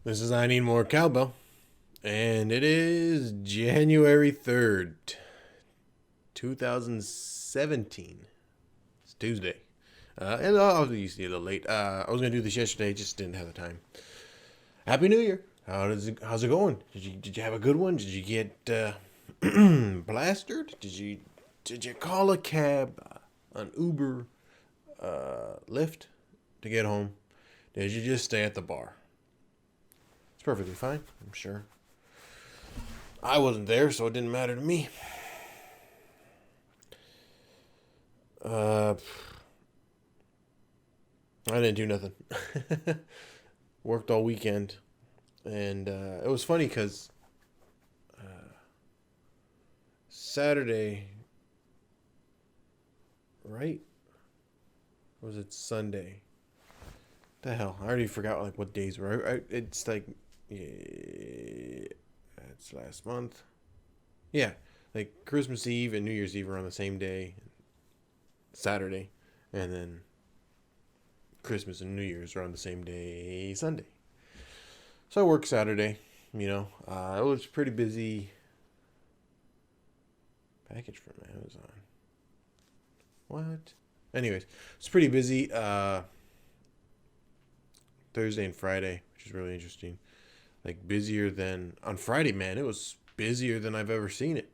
This is I Need More Cowbell, and it is January 3rd, 2017. It's Tuesday. And obviously a little late. I was going to do this yesterday, just didn't have the time. Happy New Year. How's it going? Did you have a good one? Did you get plastered? Did you call a cab, an Uber, Lyft to get home? Did you just stay at the bar? It's perfectly fine, I'm sure. I wasn't there, so it didn't matter to me. Uh, I didn't do nothing. Worked all weekend, and it was funny because Saturday, right? Or was it Sunday? The hell, I already forgot like what days were. It's like, yeah, it's last month. Yeah, like Christmas Eve and New Year's Eve are on the same day, Saturday, and then Christmas and New Year's are on the same day, Sunday. So I worked Saturday. It was pretty busy. Package from Amazon. What? Anyways, it's pretty busy. Thursday and Friday, which is really interesting. Like busier than on Friday, man. It was busier than I've ever seen it.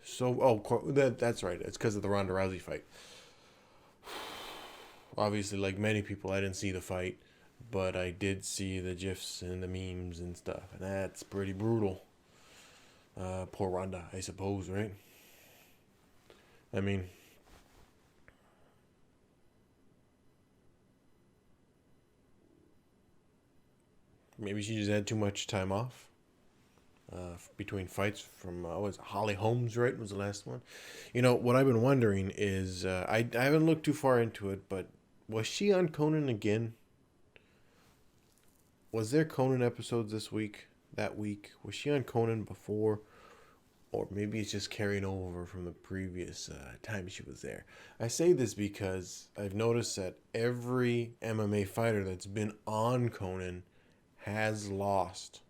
So, that's right. It's because of the Ronda Rousey fight. Obviously, like many people, I didn't see the fight, but I did see the gifs and the memes and stuff, and that's pretty brutal. Poor Ronda, I suppose, right? I mean, maybe she just had too much time off between fights from, was it Holly Holmes, right? Was the last one. What I've been wondering is, I haven't looked too far into it, but was she on Conan again? Was there Conan episodes this week? That week? Was she on Conan before? Or maybe it's just carrying over from the previous time she was there. I say this because I've noticed that every MMA fighter that's been on Conan has lost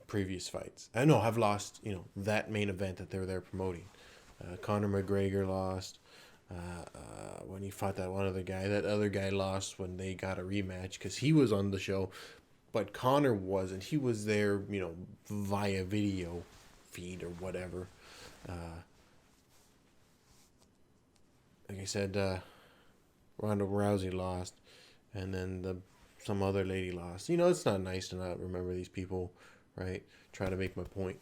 previous fights. I know have lost, that main event that they were there promoting. Conor McGregor lost when he fought that one other guy. That other guy lost when they got a rematch because he was on the show, but Conor wasn't. He was there, via video feed or whatever. Like I said, Ronda Rousey lost, and then some other lady lost. It's not nice to not remember these people, right? Try to make my point,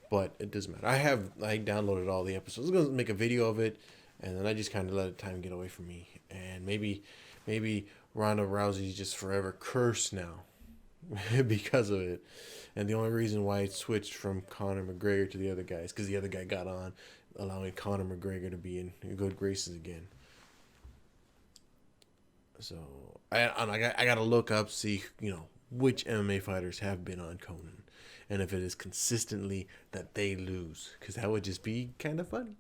but it doesn't matter. I downloaded all the episodes. I was gonna make a video of it, and then I just kind of let time get away from me. And maybe Ronda Rousey's just forever cursed now because of it. And the only reason why it switched from Conor McGregor to the other guy is because the other guy got on, allowing Conor McGregor to be in good graces again. So I gotta look up, see which MMA fighters have been on Conan, and if it is consistently that they lose, because that would just be kind of funny.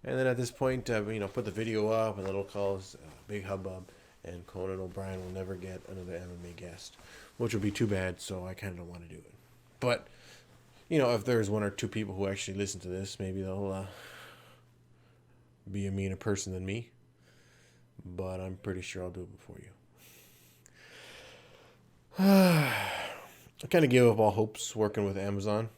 And then at this point, put the video up, and it'll cause a big hubbub, and Conan O'Brien will never get another MMA guest, which would be too bad. So I kind of don't want to do it. But if there's one or two people who actually listen to this, maybe they'll be a meaner person than me. But I'm pretty sure I'll do it before you. I kind of gave up all hopes working with Amazon.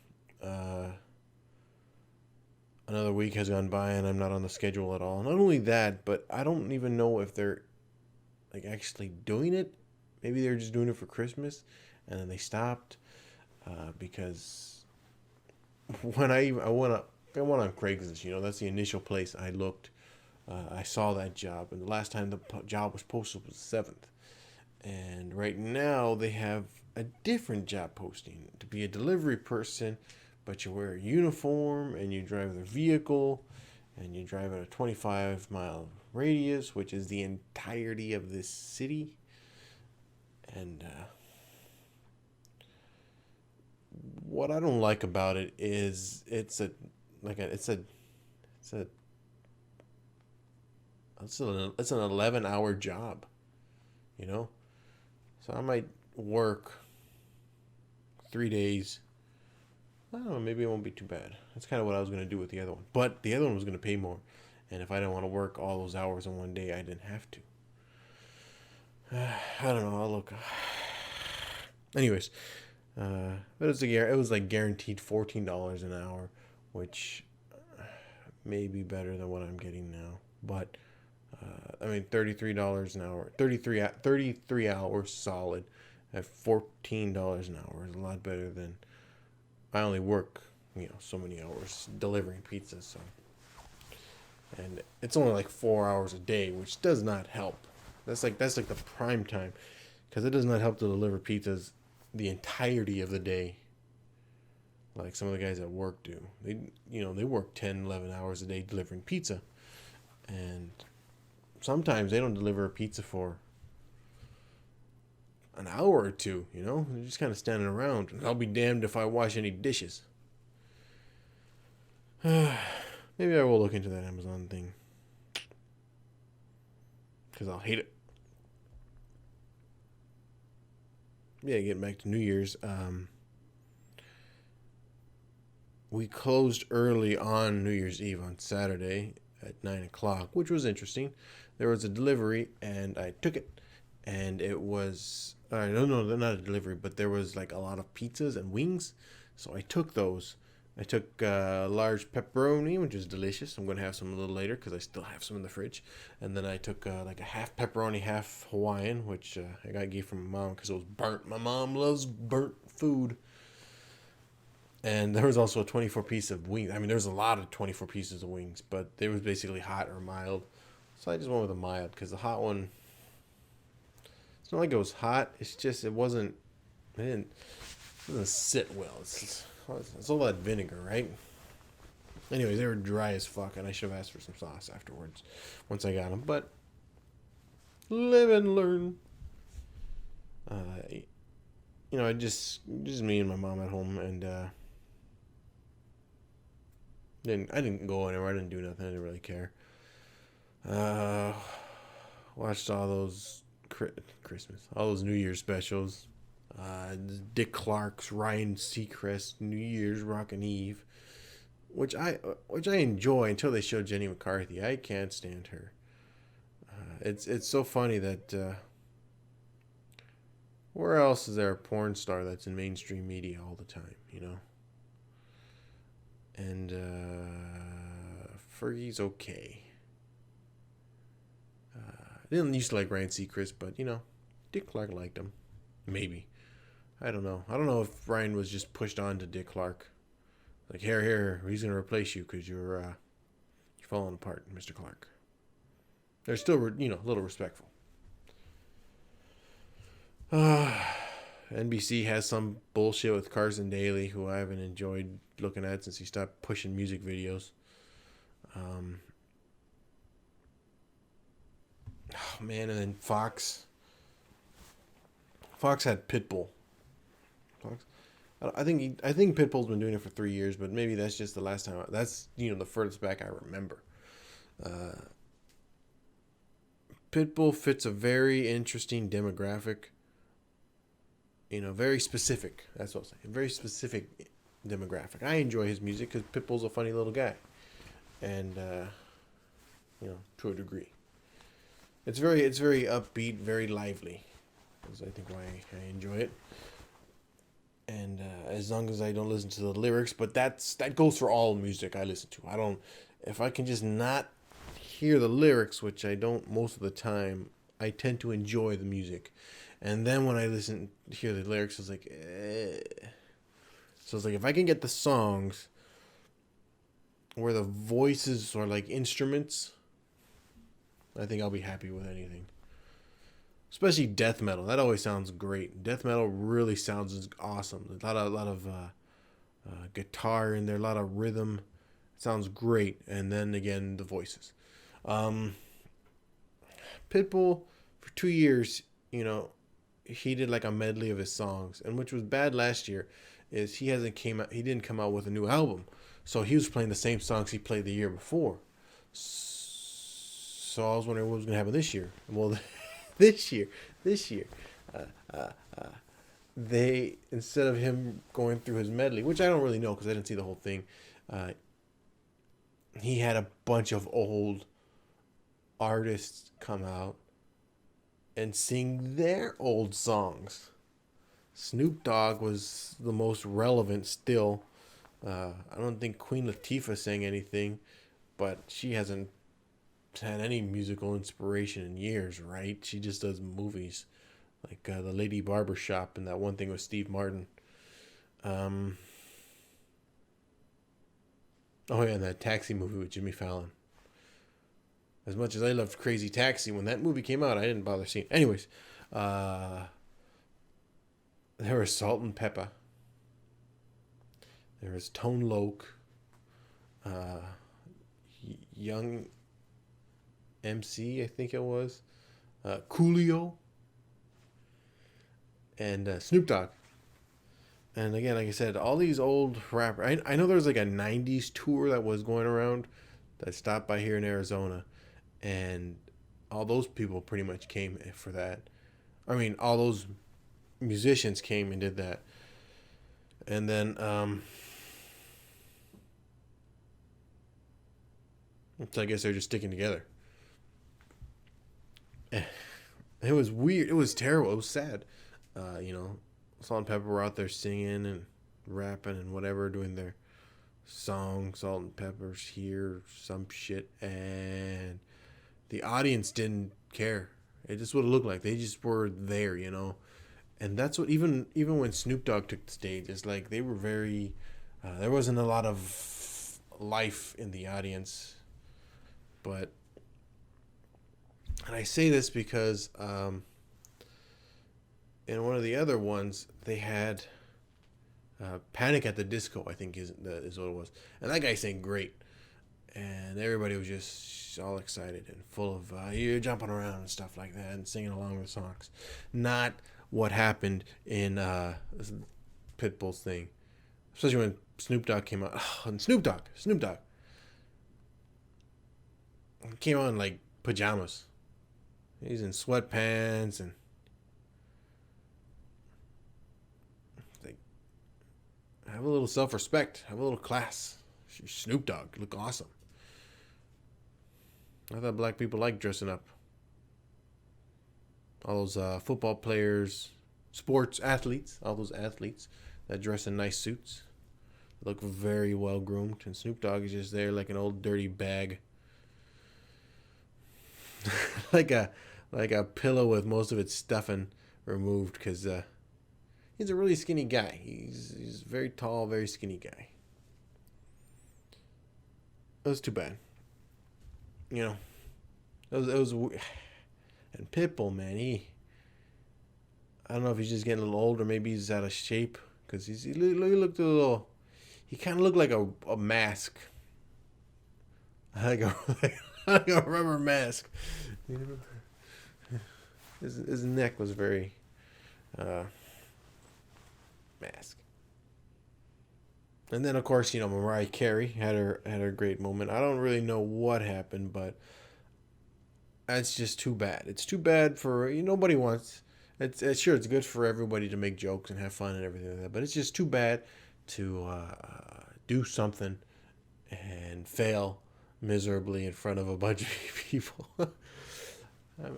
Another week has gone by and I'm not on the schedule at all. Not only that, but I don't even know if they're like actually doing it. Maybe they're just doing it for Christmas, and then they stopped because when I went on Craigslist, that's the initial place I looked. I saw that job, and the last time the job was posted was the 7th. And right now they have a different job posting to be a delivery person, but you wear a uniform and you drive their vehicle and you drive at a 25-mile radius, which is the entirety of this city. And what I don't like about it is it's an 11-hour job, So I might work 3 days. I don't know, maybe it won't be too bad. That's kind of what I was going to do with the other one. But the other one was going to pay more. And if I didn't want to work all those hours in one day, I didn't have to. I don't know. I'll look. Anyways, but it was like guaranteed $14 an hour, which may be better than what I'm getting now. But I mean, $33 an hour, 33 hours solid at $14 an hour is a lot better than I only work, so many hours delivering pizzas. So, and it's only like 4 hours a day, which does not help. That's like the prime time, because it does not help to deliver pizzas the entirety of the day. Like some of the guys at work do. They work 10, 11 hours a day delivering pizza, and sometimes they don't deliver a pizza for an hour or two. They're just kind of standing around. I'll be damned if I wash any dishes. Maybe I will look into that Amazon thing, because I'll hate it. Yeah, getting back to New Year's. We closed early on New Year's Eve on Saturday at 9 o'clock, which was interesting. There was a delivery, and I took it. And it was... no, not a delivery, but there was like a lot of pizzas and wings. So I took those. I took large pepperoni, which is delicious. I'm going to have some a little later because I still have some in the fridge. And then I took like a half pepperoni, half Hawaiian, which I got gave from my mom because it was burnt. My mom loves burnt food. And there was also a 24 piece of wings. I mean, there's a lot of 24 pieces of wings, but they was basically hot or mild. So I just went with a mild because the hot one, it's not like it was hot. It's just it doesn't sit well. It's all that vinegar, right? Anyways, they were dry as fuck, and I should have asked for some sauce afterwards once I got them. But live and learn. I just me and my mom at home, and I didn't go anywhere. I didn't do nothing. I didn't really care. Watched all those all those New Year's specials. Dick Clark's, Ryan Seacrest, New Year's Rockin' Eve, which I enjoy until they show Jenny McCarthy. I can't stand her. It's so funny that where else is there a porn star that's in mainstream media all the time, And Fergie's okay. I didn't used to like Ryan Seacrest, but Dick Clark liked him. Maybe. I don't know. I don't know if Ryan was just pushed on to Dick Clark. Like, here, he's going to replace you because you're falling apart, Mr. Clark. They're still, a little respectful. NBC has some bullshit with Carson Daly, who I haven't enjoyed looking at since he stopped pushing music videos. Oh, man, and then Fox had Pitbull. I think Pitbull's been doing it for 3 years, but maybe that's just the last time. That's the furthest back I remember. Pitbull fits a very interesting demographic. Very specific. That's what I'm saying. Very specific demographic. I enjoy his music because Pitbull's a funny little guy, and to a degree, it's very upbeat, very lively. That's I think why I enjoy it. And as long as I don't listen to the lyrics, but that goes for all music I listen to. If I can just not hear the lyrics, which I don't most of the time, I tend to enjoy the music. And then when I hear the lyrics, it's like, So it's like if I can get the songs where the voices are like instruments, I think I'll be happy with anything. Especially death metal. That always sounds great. Death metal really sounds awesome. A lot of guitar in there, a lot of rhythm. It sounds great. And then again, the voices. Pitbull, for 2 years, he did like a medley of his songs. And which was bad last year is he didn't come out with a new album. So he was playing the same songs he played the year before. So I was wondering what was going to happen this year. Well, this year, They, instead of him going through his medley, which I don't really know because I didn't see the whole thing, uh, he had a bunch of old artists come out and sing their old songs. Snoop Dogg was the most relevant still. I don't think Queen Latifah sang anything, but she hasn't had any musical inspiration in years, right? She just does movies like the Lady Barbershop and that one thing with Steve Martin. Um, oh yeah, and that Taxi movie with Jimmy Fallon. As much as I loved Crazy Taxi, when that movie came out, I didn't bother seeing it. Anyways, uh, there was Salt and Pepper. There was Tone Loc. Uh, Young MC, I think it was. Coolio. And Snoop Dogg. And again, like I said, all these old rappers. I know there was like a 90s tour that was going around that stopped by here in Arizona. And all those people pretty much came for that. I mean, all those musicians came and did that. And then, so I guess they're just sticking together. It was weird. It was terrible. It was sad. Salt and Pepper were out there singing and rapping and whatever, doing their song, Salt and Pepper's here, some shit, and the audience didn't care. It just would have looked like they just were there, And that's what even when Snoop Dogg took the stage, it's like they were very. There wasn't a lot of life in the audience, but. And I say this because in one of the other ones they had Panic at the Disco, I think is what it was, and that guy sang great, and everybody was just all excited and full of you're jumping around and stuff like that and singing along with songs. Not what happened in Pitbull's thing, especially when Snoop Dogg came out. Oh, and Snoop Dogg came on like pajamas. He's in sweatpants and like have a little self-respect, have a little class. Snoop Dogg look awesome. I thought black people like dressing up. All those football players, sports athletes, all those athletes that dress in nice suits, look very well groomed, and Snoop Dogg is just there like an old dirty bag, like a pillow with most of its stuffing removed, because he's a really skinny guy. He's very tall, very skinny guy. It was too bad. It was and Pitbull, man, I don't know if he's just getting a little older, maybe he's out of shape, because he looked a little, he kind of looked like a mask, like a rubber mask. His neck was very mask. And then of course, Mariah Carey had her great moment. I don't really know what happened, but that's just too bad. It's too bad for nobody wants. It's sure it's good for everybody to make jokes and have fun and everything like that, but it's just too bad to do something and fail miserably in front of a bunch of people.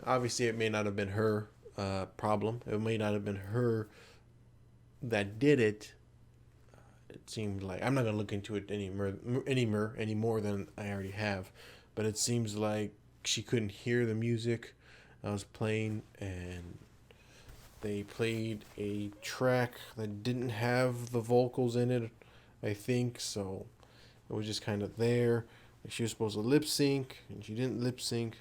Obviously, it may not have been her problem. It may not have been her that did it. It seemed like, I'm not gonna look into it any more than I already have, but it seems like she couldn't hear the music I was playing, and they played a track that didn't have the vocals in it, I think, so it was just kind of there. She was supposed to lip sync, and she didn't lip sync.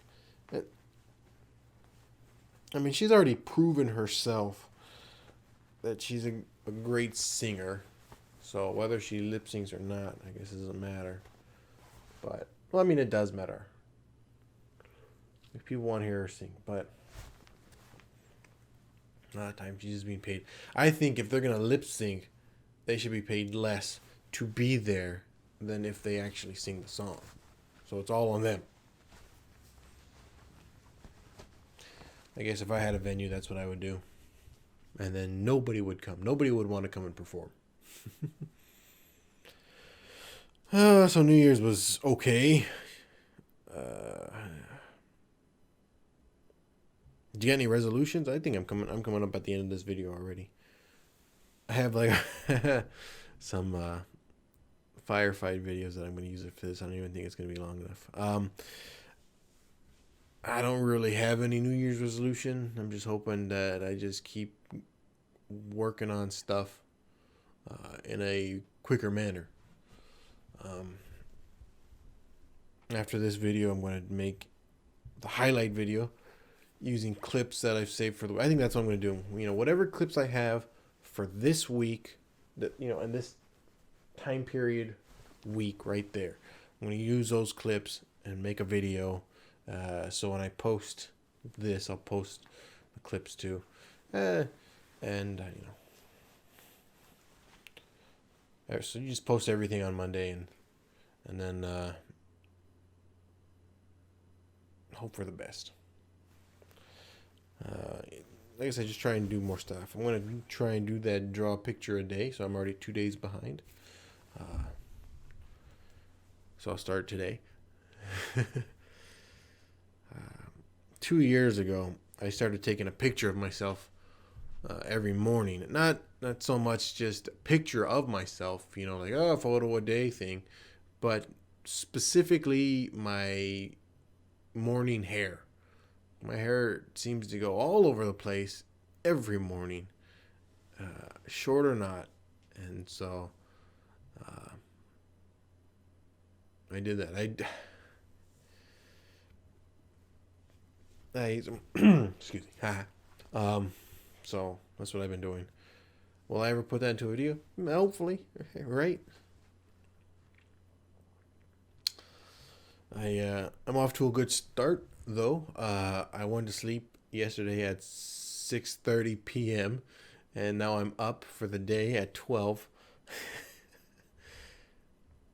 She's already proven herself that she's a great singer. So whether she lip syncs or not, I guess it doesn't matter. But, it does matter. If people want to hear her sing. But a lot of times she's just being paid. I think if they're going to lip sync, they should be paid less to be there than if they actually sing the song. So it's all on them. I guess if I had a venue, that's what I would do. and then nobody would come. Nobody would want to come and perform. So New Year's was okay. Do you got any resolutions? I think I'm coming up at the end of this video already. I have like some firefight videos that I'm going to use for this. I don't even think it's going to be long enough. I don't really have any New Year's resolution. I'm just hoping that I just keep working on stuff in a quicker manner. After this video, I'm going to make the highlight video using clips that I've saved for the. I think that's what I'm going to do. You know, whatever clips I have for this week, that in this time period, week right there, I'm going to use those clips and make a video. So when I post this, I'll post the clips too, and so you just post everything on Monday and then hope for the best. Like I said, just try and do more stuff. I'm going to try and do that draw a picture a day, so I'm already 2 days behind. So I'll start today. 2 years ago, I started taking a picture of myself every morning. Not so much just a picture of myself, like a photo a day thing, but specifically my morning hair. My hair seems to go all over the place every morning, short or not. And so I did that. Excuse me. So that's what I've been doing. Will I ever put that into a video? Hopefully, right? I'm off to a good start though. I went to sleep yesterday at 6:30 p.m. and now I'm up for the day at 12.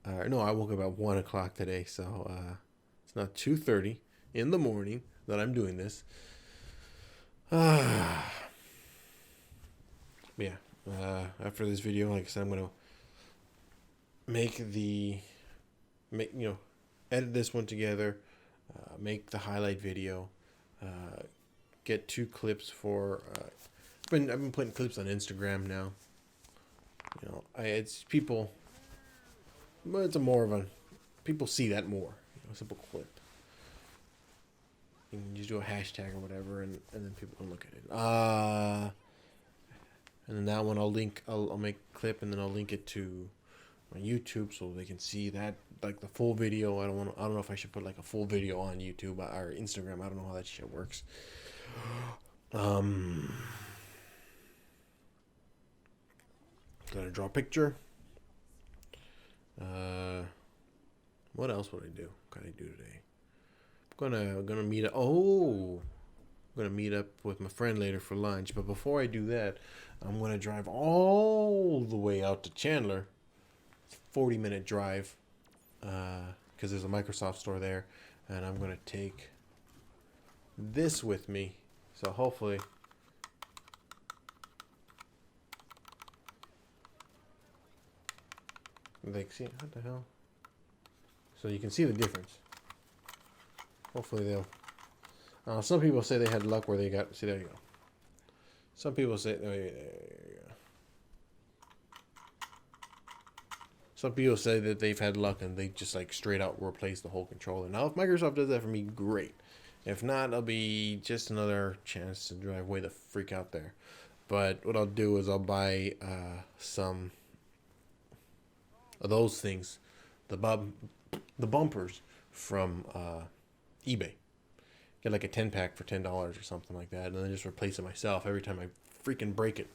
No, I woke up at 1 o'clock today, so it's not 2:30 in the morning that I'm doing this. Yeah. After this video, like I said, I'm gonna edit this one together, make the highlight video, get 2 clips for. I've been putting clips on Instagram now. It's people, but it's people see that more. A simple clip. You can just do a hashtag or whatever, and then people can look at it. And then that one I'll make a clip, and then I'll link it to my YouTube so they can see that, like the full video. I don't know if I should put like a full video on YouTube or Instagram. I don't know how that shit works. Gonna draw a picture. What else would I do? What can I do today? Gonna meet up. I'm gonna meet up with my friend later for lunch. But before I do that, I'm gonna drive all the way out to Chandler. It's a 40-minute drive, because there's a Microsoft store there, and I'm gonna take this with me. So hopefully, like, see what the hell? So you can see the difference. Hopefully they'll. Some people say they had luck where they got. See, there you go. Some people say. There you go. Some people say that they've had luck and they just like straight out replace the whole controller. Now, if Microsoft does that for me, great. If not, it'll be just another chance to drive way the freak out there. But what I'll do is I'll buy some of those things, the bumpers from eBay. Get like a 10-pack for $10 or something like that, and then just replace it myself every time I freaking break it.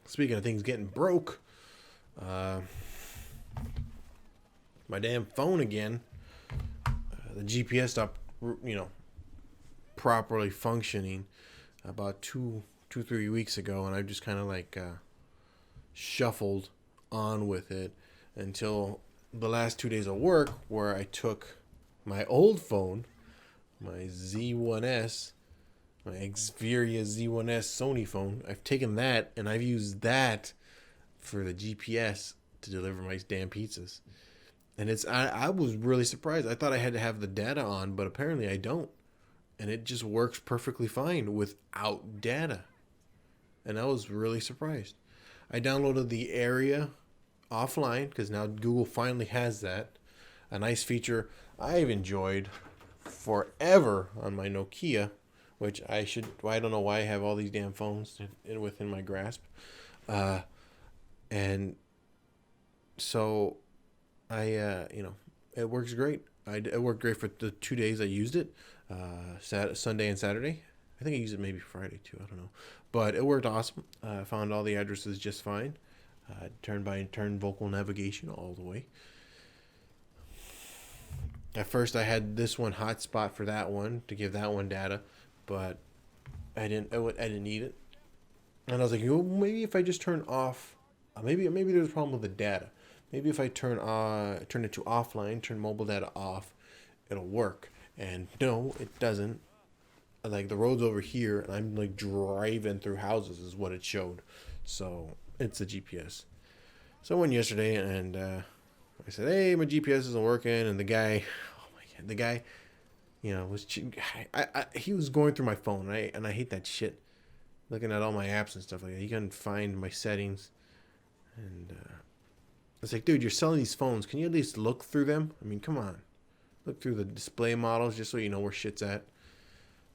Speaking of things getting broke, my damn phone again. The GPS stopped, properly functioning about 3 weeks ago, and I just kind of like shuffled on with it until the last 2 days of work, where I took my old phone, my Z1S, My Xperia Z1S Sony phone. I've taken that and I've used that for the GPS to deliver my damn pizzas. And I was really surprised. I thought I had to have the data on, but apparently I don't. And it just works perfectly fine without data. And I was really surprised. I downloaded the area offline because now Google finally has that. A nice feature I've enjoyed forever on my Nokia, which I don't know why I have all these damn phones within my grasp. And so it works great. It worked great for the 2 days I used it, Sunday and Saturday. I think I used it maybe Friday too. I don't know, but it worked awesome. I found all the addresses just fine. Turn by turn vocal navigation all the way. At first, I had this one hotspot for that one to give that one data, but I didn't need it. And I was like, maybe if I just turn off, maybe there's a problem with the data. Maybe if I turn it to offline, turn mobile data off, it'll work. And no, it doesn't. Like the road's over here, and I'm like driving through houses is what it showed. So it's a GPS. So I went yesterday and I said, "Hey, my GPS isn't working," and the guy, he was going through my phone, and I hate that shit, looking at all my apps and stuff like that. He couldn't find my settings, and I was like, "Dude, you're selling these phones. Can you at least look through them? I mean, come on, look through the display models just so you know where shit's at."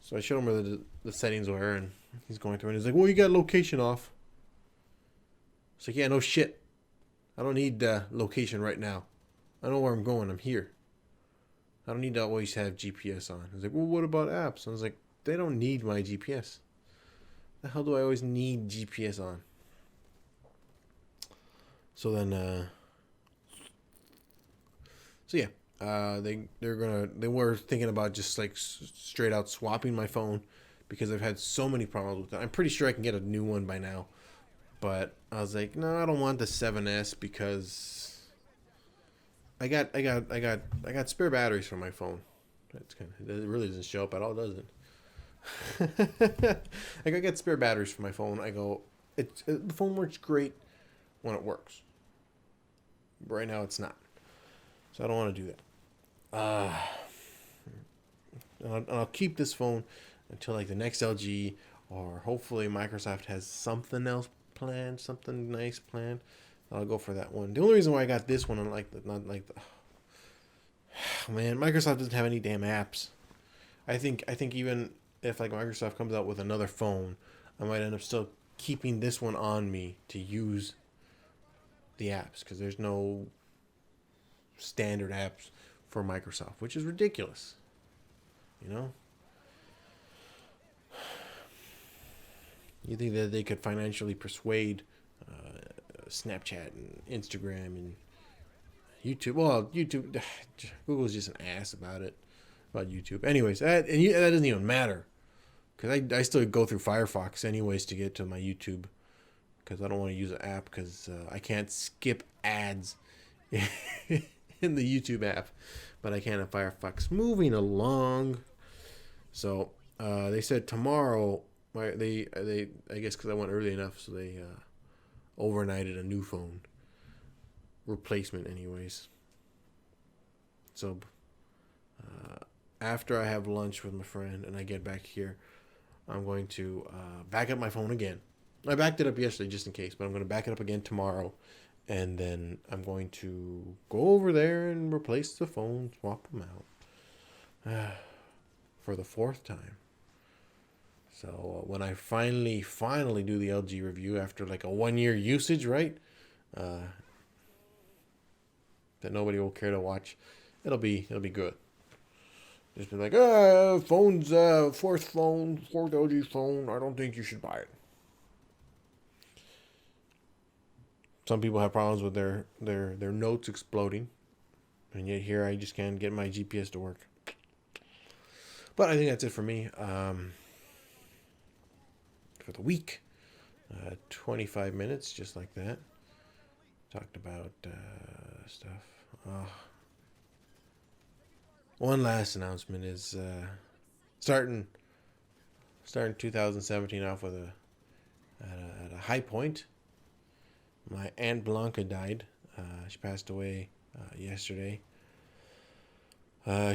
So I showed him where the settings were, and he's going through, and he's like, "Well, you got location off." It's like, "Yeah, no shit. I don't need location right now. I know where I'm going. I'm here. I don't need to always have GPS on." He's like, "Well, what about apps?" I was like, "They don't need my GPS. The hell do I always need GPS on?" So then, they were thinking about just like straight out swapping my phone because I've had so many problems with it. I'm pretty sure I can get a new one by now, but I was like, no, I don't want the 7S because I got spare batteries for my phone. It really doesn't show up at all, does it? I got spare batteries for my phone. The phone works great when it works. But right now it's not. So I don't want to do that. And I'll keep this phone until like the next LG, or hopefully Microsoft has something else planned, something nice planned. I'll go for that one. The only reason why I got this one, man, Microsoft doesn't have any damn apps. I think even if like Microsoft comes out with another phone, I might end up still keeping this one on me to use the apps because there's no standard apps for Microsoft, which is ridiculous. You think that they could financially persuade Snapchat and Instagram and YouTube? Well, YouTube, Google's just an ass about YouTube. Anyways, that doesn't even matter because I still go through Firefox anyways to get to my YouTube because I don't want to use an app because I can't skip ads in the YouTube app, but I can in Firefox. Moving along. So they said tomorrow. I guess because I went early enough, so they overnighted a new phone replacement, anyways. So after I have lunch with my friend and I get back here, I'm going to back up my phone again. I backed it up yesterday just in case, but I'm going to back it up again tomorrow. And then I'm going to go over there and replace the phone, swap them out for the 4th time. So when I finally do the LG review after like a 1-year usage, right? That nobody will care to watch. It'll be good. Just be like, phone's 4th LG phone. I don't think you should buy it. Some people have problems with their notes exploding. And yet here I just can't get my GPS to work. But I think that's it for me. For the week. 25 minutes, just like that. Talked about stuff. One last announcement is starting Starting 2017 off with at a high point. My Aunt Blanca died. She passed away yesterday.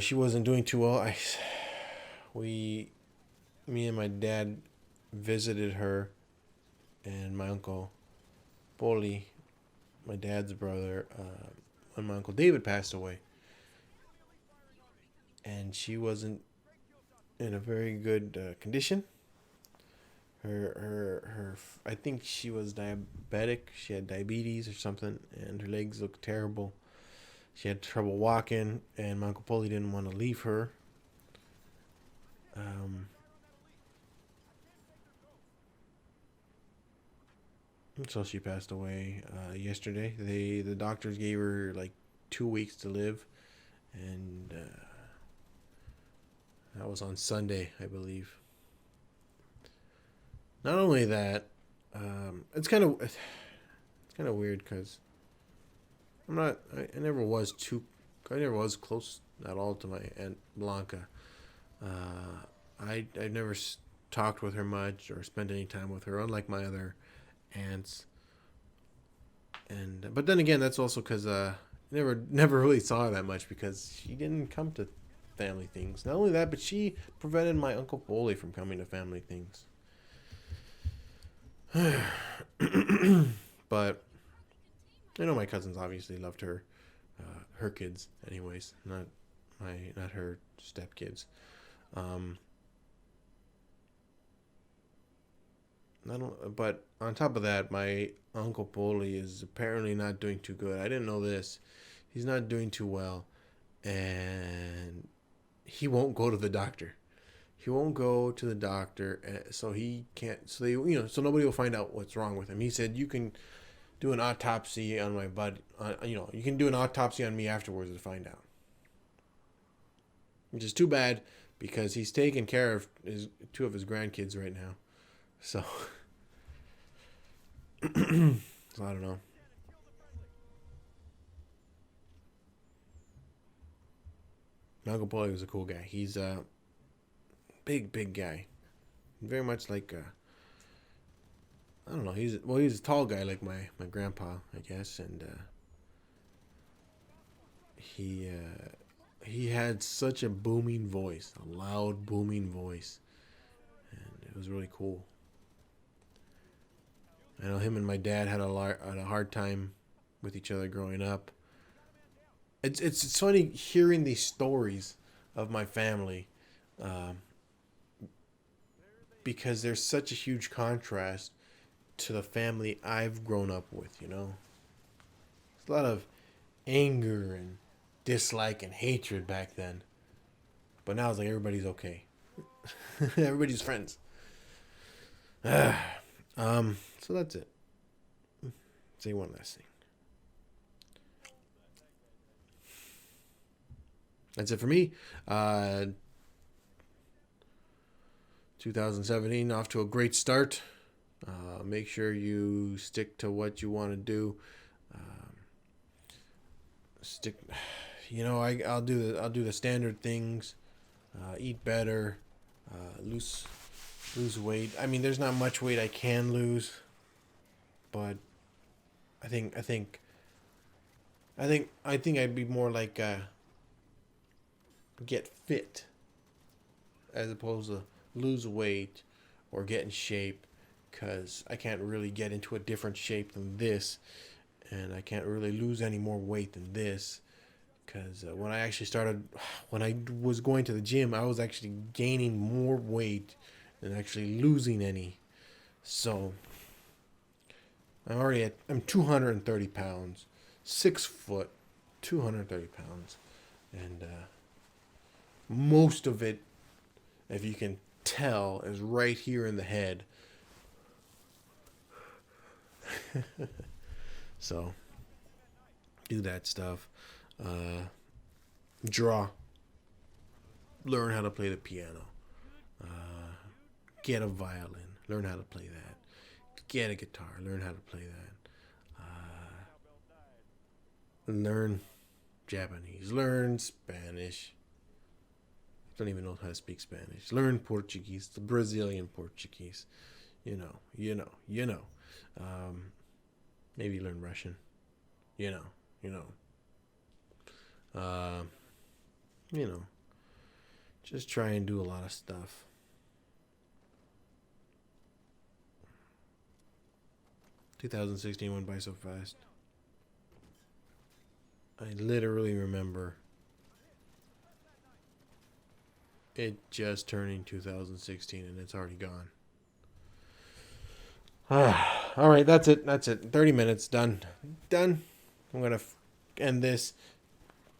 She wasn't doing too well. Me and my dad visited her, and my uncle Poli, my dad's brother, when my uncle David passed away, and she wasn't in a very good condition. Her I think she was diabetic. She had diabetes or something, and her legs looked terrible. She had trouble walking, and my Uncle Polly didn't want to leave her. Um, so she passed away yesterday. The doctors gave her like 2 weeks to live, and that was on Sunday, I believe. Not only that, it's kind of weird because I never was I never was close at all to my Aunt Blanca. I never talked with her much or spent any time with her, unlike my other aunts. And but then again, that's also because never really saw her that much because she didn't come to family things. Not only that, but she prevented my Uncle Polly from coming to family things. But I know my cousins obviously loved her, her kids, anyways, not her stepkids. Um, I don't, but on top of that, my Uncle Polly is apparently not doing too good. I didn't know this. He's not doing too well, and he won't go to the doctor. He won't go to the doctor, so he can't. So so nobody will find out what's wrong with him. He said you can do an autopsy on my body. You can do an autopsy on me afterwards to find out. Which is too bad because he's taking care of two of his grandkids right now. So, so I don't know. My Uncle Polly was a cool guy. He's a big guy, very much like I don't know. He's a tall guy like my grandpa, I guess, and he had such a booming voice, a loud booming voice, and it was really cool. I know him and my dad had a hard time with each other growing up. It's funny hearing these stories of my family, um, because there's such a huge contrast to the family I've grown up with. There's a lot of anger and dislike and hatred back then, but now it's like everybody's okay. Everybody's friends. So that's it. Say one last thing. That's it for me. 2017 off to a great start. Make sure you stick to what you want to do. Um, stick. I'll do the standard things. Eat better. Lose weight. I mean, there's not much weight I can lose, but I think I'd be more like get fit as opposed to lose weight or get in shape, because I can't really get into a different shape than this, and I can't really lose any more weight than this, because when I was going to the gym, I was actually gaining more weight than actually losing any. So I'm 230 pounds, 6 foot, 230 pounds, and most of it, if you can tell, is right here in the head. So do that stuff. Draw. Learn how to play the piano. Get a violin. Learn how to play that. Get a guitar. Learn how to play that. Learn Japanese. Learn Spanish. don't even know how to speak Spanish. Learn Portuguese, the Brazilian Portuguese. You know. Maybe learn Russian. You know. Just try and do a lot of stuff. ...2016 went by so fast. I literally remember it just turning 2016 and it's already gone. All right, that's it. 30 minutes, done. I'm going to end this.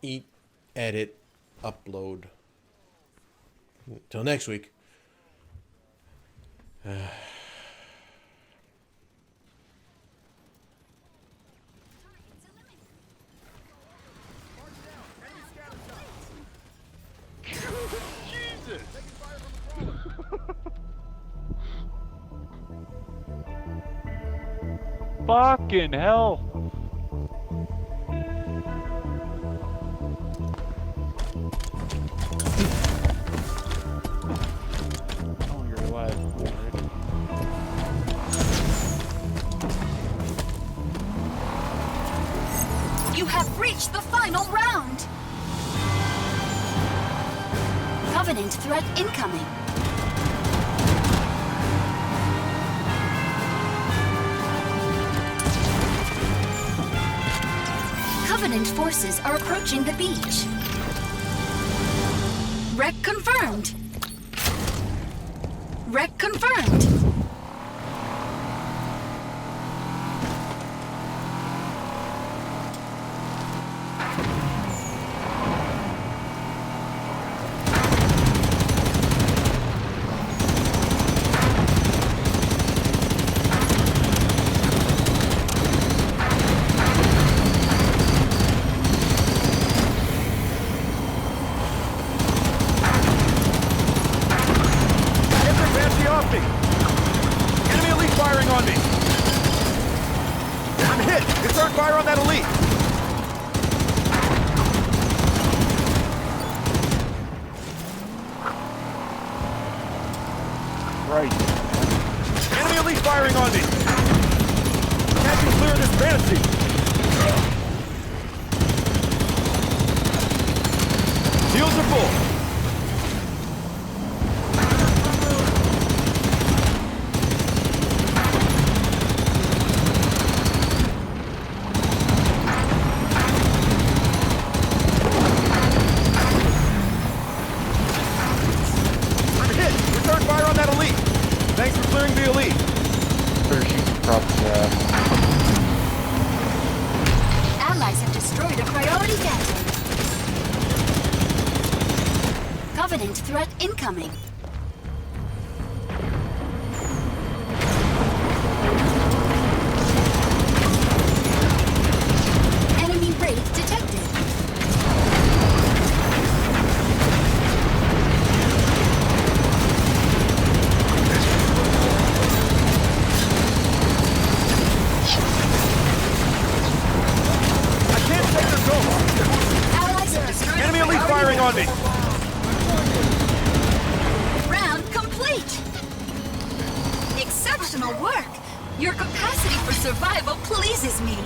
Eat, edit, upload. Till next week. Fucking hell. Oh, you're alive. You have reached the final round. Covenant threat incoming. Covenant forces are approaching the beach. Wreck confirmed. Wreck confirmed. Allies have destroyed a priority gateway. Covenant threat incoming. Enemy raid detected. On me. Round complete. Exceptional work. Your capacity for survival pleases me.